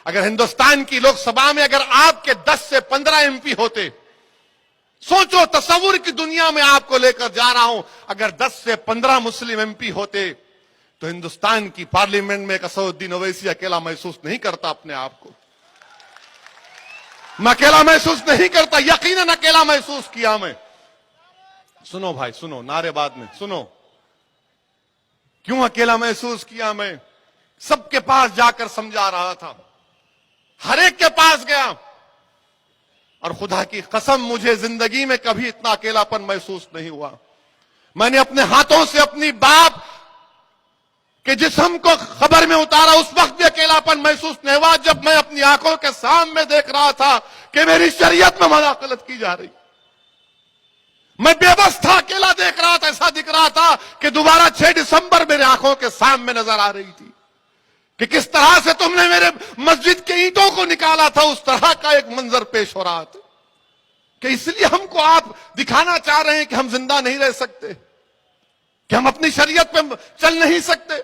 अगर हिंदुस्तान की लोकसभा में अगर आपके 10 से 15 एमपी होते, सोचो, तस्वुर की दुनिया में आपको लेकर जा रहा हूं, अगर 10 से 15 मुस्लिम एमपी होते तो हिंदुस्तान की पार्लियामेंट में असदुद्दीन ओवैसी अकेला महसूस नहीं करता अपने आप को। मैं अकेला महसूस नहीं करता, यकीनन अकेला महसूस किया मैं। सुनो भाई, सुनो, नारेबाद में सुनो, क्यों अकेला महसूस किया मैं? सबके पास जाकर समझा रहा था, हर एक के पास गया, और खुदा की कसम मुझे जिंदगी में कभी इतना अकेलापन महसूस नहीं हुआ। मैंने अपने हाथों से अपनी बाप के जिस्म को खबर में उतारा, उस वक्त भी अकेलापन महसूस नहीं हुआ जब मैं अपनी आंखों के सामने देख रहा था कि मेरी शरीयत में मुदाखलत की जा रही। मैं बेबस था, अकेला देख रहा था, ऐसा दिख रहा था कि दोबारा 6 दिसंबर मेरे आंखों के सामने नजर आ रही थी कि किस तरह से तुमने मेरे मस्जिद के ईंटों को निकाला था, उस तरह का एक मंजर पेश हो रहा था कि इसलिए हमको आप दिखाना चाह रहे हैं कि हम जिंदा नहीं रह सकते, कि हम अपनी शरीयत पे चल नहीं सकते,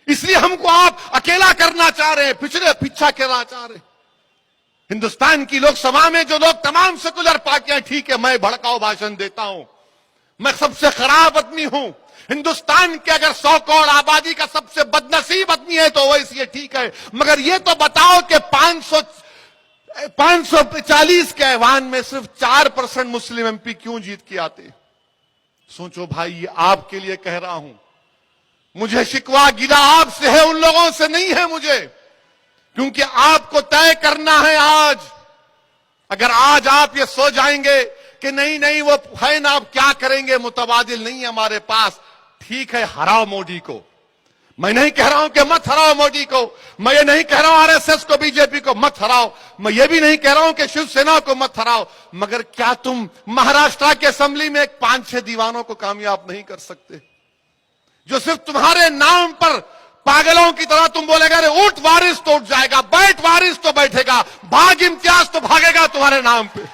इसलिए हमको आप अकेला करना चाह रहे हैं, पीछा करना चाह रहे हैं। हिंदुस्तान की लोकसभा में जो लोग तमाम सेकुलर पार्टियां, ठीक है, मैं भड़काऊ भाषण देता हूं, मैं सबसे खराब आदमी हूं, हिंदुस्तान के अगर 100 करोड़ आबादी का सबसे बदनसीब आदमी है तो वैसे ठीक है, मगर ये तो बताओ कि 540 के ऐवान में सिर्फ 4% मुस्लिम एमपी क्यों जीत के आते? सोचो भाई, ये आपके लिए कह रहा हूं, मुझे शिकवा गिला आपसे है, उन लोगों से नहीं है मुझे, क्योंकि आपको तय करना है आज। अगर आज आप ये सो जाएंगे कि नहीं नहीं वो है ना, आप क्या करेंगे, मुतबादिल नहीं है हमारे पास, ठीक है, हराओ मोदी को। मैं नहीं कह रहा हूं कि मत हराओ मोदी को, मैं ये नहीं कह रहा हूं आरएसएस को, बीजेपी को मत हराओ, मैं ये भी नहीं कह रहा हूं कि शिवसेना को मत हराओ, मगर क्या तुम महाराष्ट्र के असेंबली में 5-6 दीवानों को कामयाब नहीं कर सकते, जो सिर्फ तुम्हारे नाम पर पागलों की तरह तुम बोलेगा, अरे उठ वारिस तो उठ जाएगा, बैठ वारिस तो बैठेगा, भाग इम्तियाज तो भागेगा तुम्हारे नाम पे।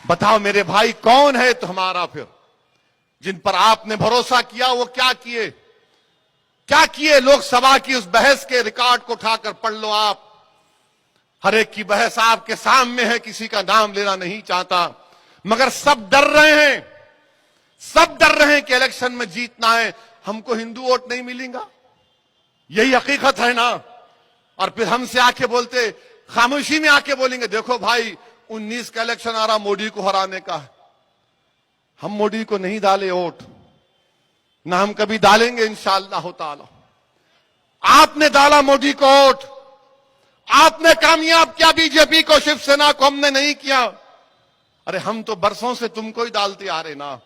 बताओ मेरे भाई, कौन है तुम्हारा फिर जिन पर आपने भरोसा किया? वो क्या किए, क्या किए? लोकसभा की उस बहस के रिकॉर्ड को उठाकर पढ़ लो आप, हर एक की बहस आपके सामने है, किसी का नाम लेना नहीं चाहता, मगर सब डर रहे हैं, सब डर रहे हैं कि इलेक्शन में जीतना है, हमको हिंदू वोट नहीं मिलेगा, यही हकीकत है ना। और फिर हमसे आके बोलते, खामोशी में आके बोलेंगे, देखो भाई 19 का इलेक्शन आ रहा, मोदी को हराने का है। हम मोदी को नहीं डाले वोट, ना हम कभी डालेंगे इंशाअल्लाह ताला। आपने डाला मोदी को वोट, आपने कामयाब किया बीजेपी को, शिवसेना को हमने नहीं किया। अरे हम तो बरसों से तुमको ही डालते आ रहे ना,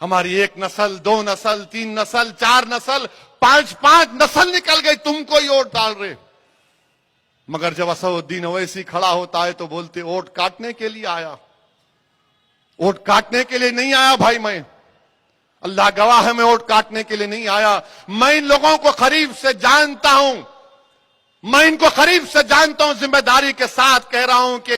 हमारी 1 नस्ल, 2 नस्ल, 3 नस्ल, 4 नस्ल, 5 नस्ल निकल गई, तुमको ही वोट डाल रहे। मगर जब असदुद्दीन ओवैसी खड़ा होता है तो बोलते वोट काटने के लिए आया, वोट काटने के लिए नहीं आया भाई, मैं अल्लाह गवाह है, मैं वोट काटने के लिए नहीं आया। मैं इन लोगों को करीब से जानता हूं, मैं इनको करीब से जानता हूं, जिम्मेदारी के साथ कह रहा हूं कि